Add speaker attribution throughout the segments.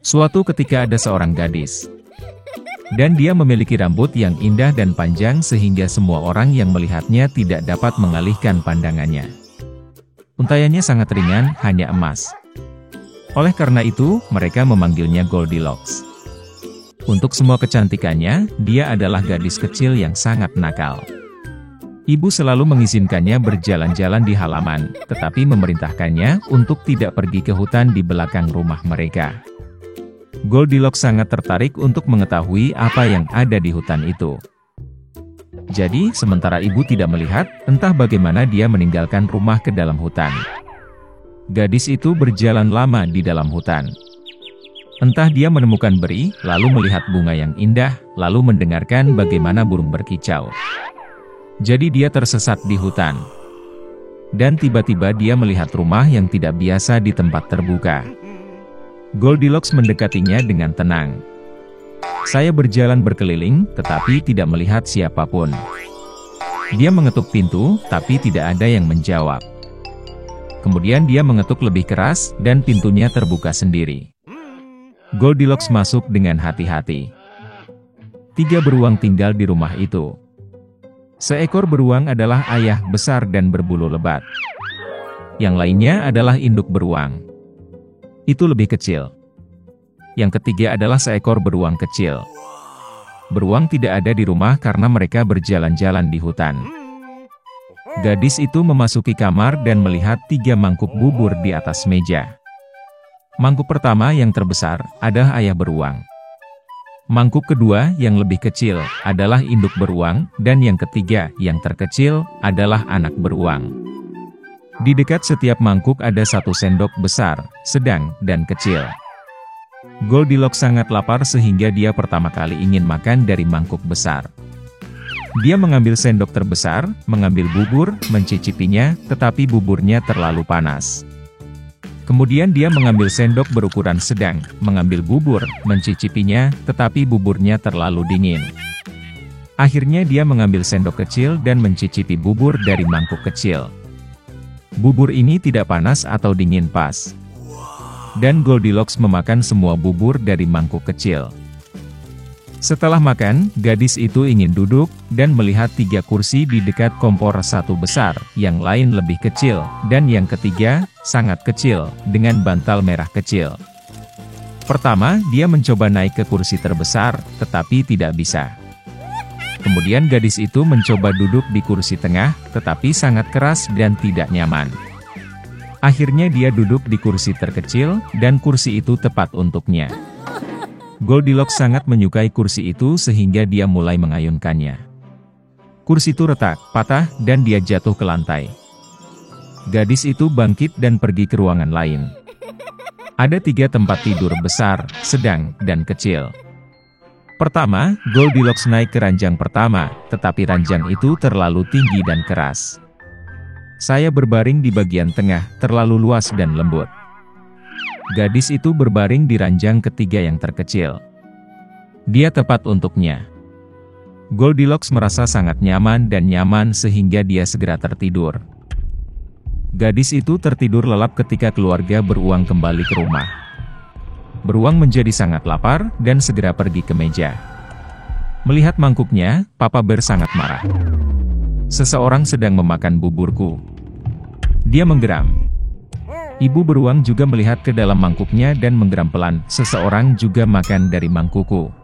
Speaker 1: Suatu ketika ada seorang gadis. Dan dia memiliki rambut yang indah dan panjang sehingga semua orang yang melihatnya tidak dapat mengalihkan pandangannya. Untaiannya sangat ringan, hanya emas. Oleh karena itu, mereka memanggilnya Goldilocks. Untuk semua kecantikannya, dia adalah gadis kecil yang sangat nakal. Ibu selalu mengizinkannya berjalan-jalan di halaman, tetapi memerintahkannya untuk tidak pergi ke hutan di belakang rumah mereka. Goldilocks sangat tertarik untuk mengetahui apa yang ada di hutan itu. Jadi, sementara ibu tidak melihat, entah bagaimana dia meninggalkan rumah ke dalam hutan. Gadis itu berjalan lama di dalam hutan. Entah dia menemukan beri, lalu melihat bunga yang indah, lalu mendengarkan bagaimana burung berkicau. Jadi dia tersesat di hutan. Dan tiba-tiba dia melihat rumah yang tidak biasa di tempat terbuka. Goldilocks mendekatinya dengan tenang. Saya berjalan berkeliling, tetapi tidak melihat siapapun. Dia mengetuk pintu, tapi tidak ada yang menjawab. Kemudian dia mengetuk lebih keras, dan pintunya terbuka sendiri. Goldilocks masuk dengan hati-hati. 3 beruang tinggal di rumah itu. Seekor beruang adalah ayah besar dan berbulu lebat. Yang lainnya adalah induk beruang. Itu lebih kecil. Yang ketiga adalah seekor beruang kecil. Beruang tidak ada di rumah karena mereka berjalan-jalan di hutan. Gadis itu memasuki kamar dan melihat 3 mangkuk bubur di atas meja. Mangkuk pertama yang terbesar adalah ayah beruang. Mangkuk kedua yang lebih kecil adalah induk beruang, dan yang ketiga yang terkecil adalah anak beruang. Di dekat setiap mangkuk ada 1 sendok besar, sedang, dan kecil. Goldilocks sangat lapar sehingga dia pertama kali ingin makan dari mangkuk besar. Dia mengambil sendok terbesar, mengambil bubur, mencicipinya, tetapi buburnya terlalu panas. Kemudian dia mengambil sendok berukuran sedang, mengambil bubur, mencicipinya, tetapi buburnya terlalu dingin. Akhirnya dia mengambil sendok kecil dan mencicipi bubur dari mangkuk kecil. Bubur ini tidak panas atau dingin pas. Dan Goldilocks memakan semua bubur dari mangkuk kecil. Setelah makan, gadis itu ingin duduk, dan melihat 3 kursi di dekat kompor, 1 besar, yang lain lebih kecil, dan yang ketiga, sangat kecil, dengan bantal merah kecil. Pertama, dia mencoba naik ke kursi terbesar, tetapi tidak bisa. Kemudian gadis itu mencoba duduk di kursi tengah, tetapi sangat keras dan tidak nyaman. Akhirnya dia duduk di kursi terkecil, dan kursi itu tepat untuknya. Goldilocks sangat menyukai kursi itu sehingga dia mulai mengayunkannya. Kursi itu retak, patah, dan dia jatuh ke lantai. Gadis itu bangkit dan pergi ke ruangan lain. Ada 3 tempat tidur besar, sedang, dan kecil. Pertama, Goldilocks naik ke ranjang pertama, tetapi ranjang itu terlalu tinggi dan keras. Saya berbaring di bagian tengah, terlalu luas dan lembut. Gadis itu berbaring di ranjang ketiga yang terkecil. Dia tepat untuknya. Goldilocks merasa sangat nyaman dan nyaman sehingga dia segera tertidur. Gadis itu tertidur lelap ketika keluarga beruang kembali ke rumah. Beruang menjadi sangat lapar dan segera pergi ke meja. Melihat mangkuknya, Papa Bear sangat marah. Seseorang sedang memakan buburku. Dia menggeram. Ibu beruang juga melihat ke dalam mangkuknya dan menggeram pelan. Seseorang juga makan dari mangkukku.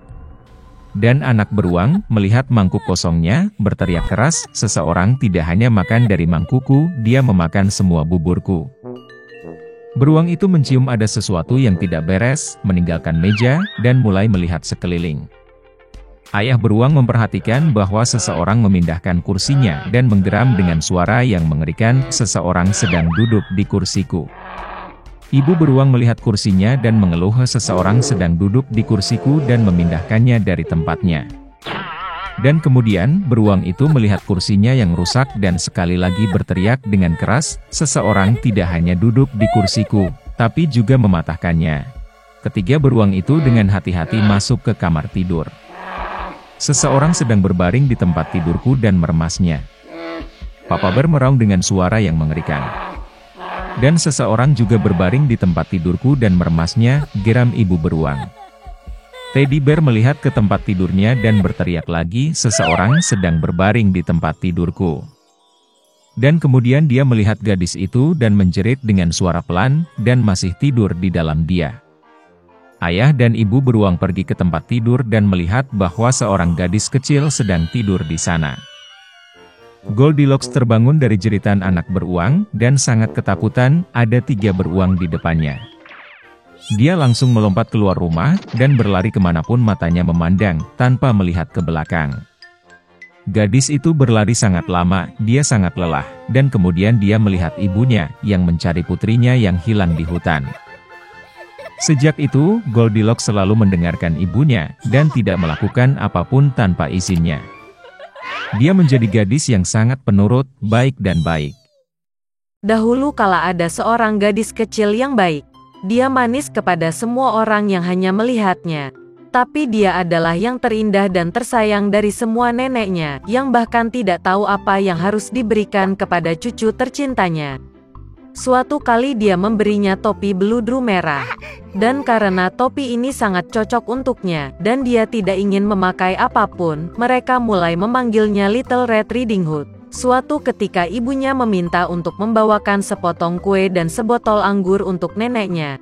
Speaker 1: Dan anak beruang melihat mangkuk kosongnya, berteriak keras, seseorang tidak hanya makan dari mangkukku, dia memakan semua buburku. Beruang itu mencium ada sesuatu yang tidak beres, meninggalkan meja, dan mulai melihat sekeliling. Ayah beruang memperhatikan bahwa seseorang memindahkan kursinya dan menggeram dengan suara yang mengerikan, seseorang sedang duduk di kursiku. Ibu beruang melihat kursinya dan mengeluh, seseorang sedang duduk di kursiku dan memindahkannya dari tempatnya. Dan kemudian, beruang itu melihat kursinya yang rusak dan sekali lagi berteriak dengan keras, seseorang tidak hanya duduk di kursiku, tapi juga mematahkannya. Ketiga beruang itu dengan hati-hati masuk ke kamar tidur. Seseorang sedang berbaring di tempat tidurku dan meremasnya. Papa Bear meraung dengan suara yang mengerikan. Dan seseorang juga berbaring di tempat tidurku dan meremasnya, geram ibu beruang. Teddy Bear melihat ke tempat tidurnya dan berteriak lagi, seseorang sedang berbaring di tempat tidurku. Dan kemudian dia melihat gadis itu dan menjerit dengan suara pelan, dan masih tidur di dalam dia. Ayah dan ibu beruang pergi ke tempat tidur dan melihat bahwa seorang gadis kecil sedang tidur di sana. Goldilocks terbangun dari jeritan anak beruang, dan sangat ketakutan, ada 3 beruang di depannya. Dia langsung melompat keluar rumah, dan berlari kemanapun matanya memandang, tanpa melihat ke belakang. Gadis itu berlari sangat lama, dia sangat lelah, dan kemudian dia melihat ibunya, yang mencari putrinya yang hilang di hutan. Sejak itu, Goldilocks selalu mendengarkan ibunya, dan tidak melakukan apapun tanpa izinnya. Dia menjadi gadis yang sangat penurut, baik dan baik.
Speaker 2: Dahulu kala ada seorang gadis kecil yang baik. Dia manis kepada semua orang yang hanya melihatnya. Tapi dia adalah yang terindah dan tersayang dari semua neneknya, yang bahkan tidak tahu apa yang harus diberikan kepada cucu tercintanya. Suatu kali dia memberinya topi beludru merah. Dan karena topi ini sangat cocok untuknya, dan dia tidak ingin memakai apapun, mereka mulai memanggilnya Little Red Riding Hood. Suatu ketika ibunya meminta untuk membawakan sepotong kue dan sebotol anggur untuk neneknya.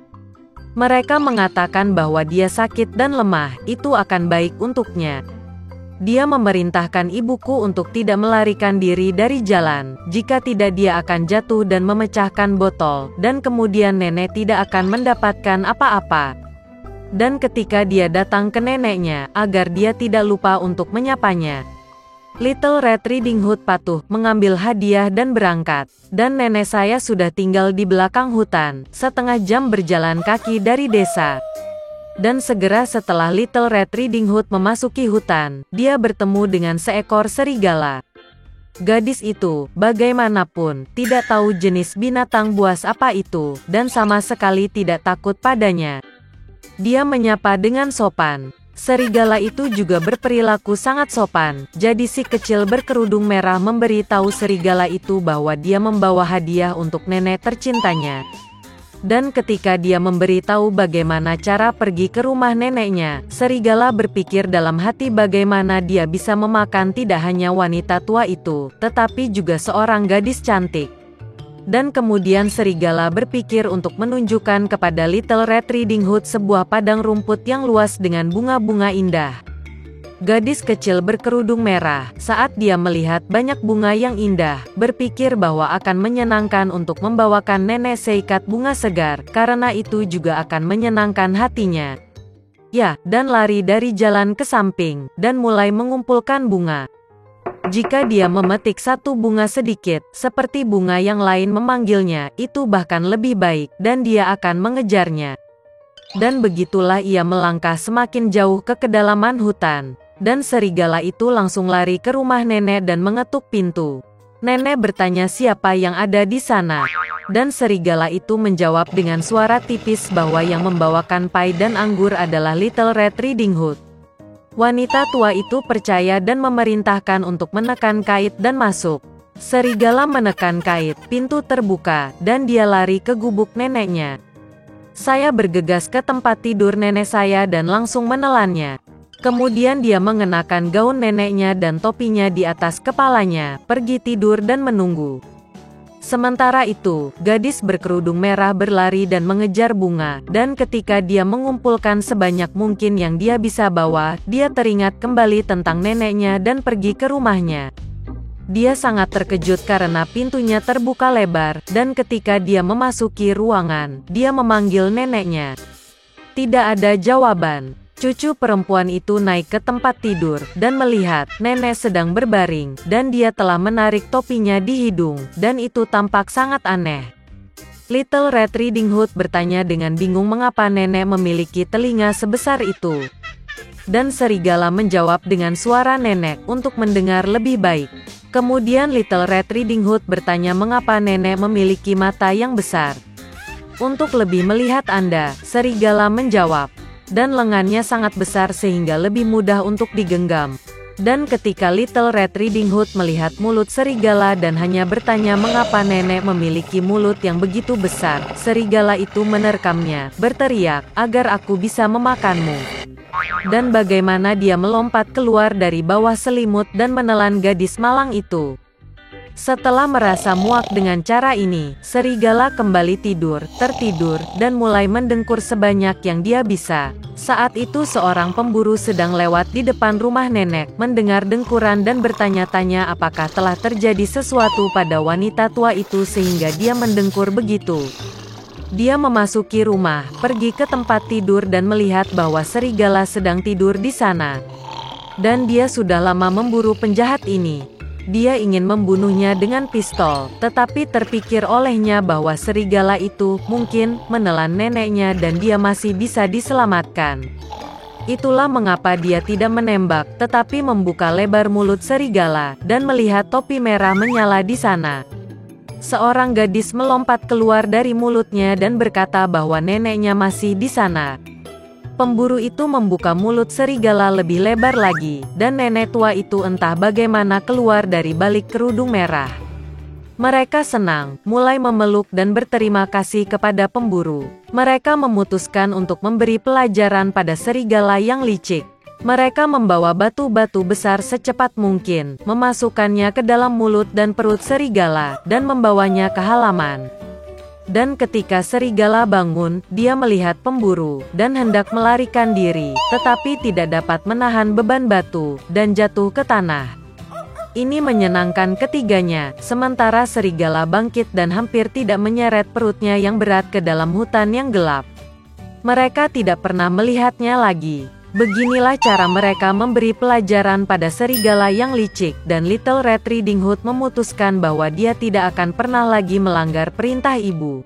Speaker 2: Mereka mengatakan bahwa dia sakit dan lemah, itu akan baik untuknya. Dia memerintahkan ibuku untuk tidak melarikan diri dari jalan, jika tidak dia akan jatuh dan memecahkan botol, dan kemudian nenek tidak akan mendapatkan apa-apa. Dan ketika dia datang ke neneknya, agar dia tidak lupa untuk menyapanya. Little Red Riding Hood patuh, mengambil hadiah dan berangkat. Dan nenek saya sudah tinggal di belakang hutan, setengah jam berjalan kaki dari desa. Dan segera setelah Little Red Riding Hood memasuki hutan, dia bertemu dengan seekor serigala. Gadis itu, bagaimanapun, tidak tahu jenis binatang buas apa itu, dan sama sekali tidak takut padanya. Dia menyapa dengan sopan. Serigala itu juga berperilaku sangat sopan, jadi si kecil berkerudung merah memberi tahu serigala itu bahwa dia membawa hadiah untuk nenek tercintanya. Dan ketika dia memberitahu bagaimana cara pergi ke rumah neneknya, serigala berpikir dalam hati bagaimana dia bisa memakan tidak hanya wanita tua itu, tetapi juga seorang gadis cantik. Dan kemudian serigala berpikir untuk menunjukkan kepada Little Red Riding Hood sebuah padang rumput yang luas dengan bunga-bunga indah. Gadis kecil berkerudung merah, saat dia melihat banyak bunga yang indah, berpikir bahwa akan menyenangkan untuk membawakan nenek seikat bunga segar, karena itu juga akan menyenangkan hatinya. Ya, dan lari dari jalan ke samping, dan mulai mengumpulkan bunga. Jika dia memetik satu bunga sedikit, seperti bunga yang lain memanggilnya, itu bahkan lebih baik, dan dia akan mengejarnya. Dan begitulah ia melangkah semakin jauh ke kedalaman hutan. Dan serigala itu langsung lari ke rumah nenek dan mengetuk pintu. Nenek bertanya siapa yang ada di sana. Dan serigala itu menjawab dengan suara tipis bahwa yang membawakan pai dan anggur adalah Little Red Riding Hood. Wanita tua itu percaya dan memerintahkan untuk menekan kait dan masuk. Serigala menekan kait, pintu terbuka, dan dia lari ke gubuk neneknya. Saya bergegas ke tempat tidur nenek saya dan langsung menelannya. Kemudian dia mengenakan gaun neneknya dan topinya di atas kepalanya, pergi tidur dan menunggu. Sementara itu, gadis berkerudung merah berlari dan mengejar bunga, dan ketika dia mengumpulkan sebanyak mungkin yang dia bisa bawa, dia teringat kembali tentang neneknya dan pergi ke rumahnya. Dia sangat terkejut karena pintunya terbuka lebar, dan ketika dia memasuki ruangan, dia memanggil neneknya. Tidak ada jawaban. Cucu perempuan itu naik ke tempat tidur, dan melihat, nenek sedang berbaring, dan dia telah menarik topinya di hidung, dan itu tampak sangat aneh. Little Red Riding Hood bertanya dengan bingung mengapa nenek memiliki telinga sebesar itu. Dan serigala menjawab dengan suara nenek, untuk mendengar lebih baik. Kemudian Little Red Riding Hood bertanya mengapa nenek memiliki mata yang besar. Untuk lebih melihat Anda, serigala menjawab. Dan lengannya sangat besar sehingga lebih mudah untuk digenggam. Dan ketika Little Red Riding Hood melihat mulut serigala dan hanya bertanya mengapa nenek memiliki mulut yang begitu besar, serigala itu menerkamnya, berteriak, agar aku bisa memakanmu. Dan bagaimana dia melompat keluar dari bawah selimut dan menelan gadis malang itu. Setelah merasa muak dengan cara ini, serigala kembali tertidur, dan mulai mendengkur sebanyak yang dia bisa. Saat itu seorang pemburu sedang lewat di depan rumah nenek, mendengar dengkuran dan bertanya-tanya apakah telah terjadi sesuatu pada wanita tua itu sehingga dia mendengkur begitu. Dia memasuki rumah, pergi ke tempat tidur dan melihat bahwa serigala sedang tidur di sana. Dan dia sudah lama memburu penjahat ini. Dia ingin membunuhnya dengan pistol, tetapi terpikir olehnya bahwa serigala itu mungkin menelan neneknya dan dia masih bisa diselamatkan. Itulah mengapa dia tidak menembak, tetapi membuka lebar mulut serigala, dan melihat topi merah menyala di sana. Seorang gadis melompat keluar dari mulutnya dan berkata bahwa neneknya masih di sana. Pemburu itu membuka mulut serigala lebih lebar lagi, dan nenek tua itu entah bagaimana keluar dari balik kerudung merah. Mereka senang, mulai memeluk dan berterima kasih kepada pemburu. Mereka memutuskan untuk memberi pelajaran pada serigala yang licik. Mereka membawa batu-batu besar secepat mungkin, memasukkannya ke dalam mulut dan perut serigala, dan membawanya ke halaman. Dan ketika serigala bangun, dia melihat pemburu, dan hendak melarikan diri, tetapi tidak dapat menahan beban batu, dan jatuh ke tanah. Ini menyenangkan ketiganya, sementara serigala bangkit dan hampir tidak menyeret perutnya yang berat ke dalam hutan yang gelap. Mereka tidak pernah melihatnya lagi. Beginilah cara mereka memberi pelajaran pada serigala yang licik, dan Little Red Riding Hood memutuskan bahwa dia tidak akan pernah lagi melanggar perintah ibu.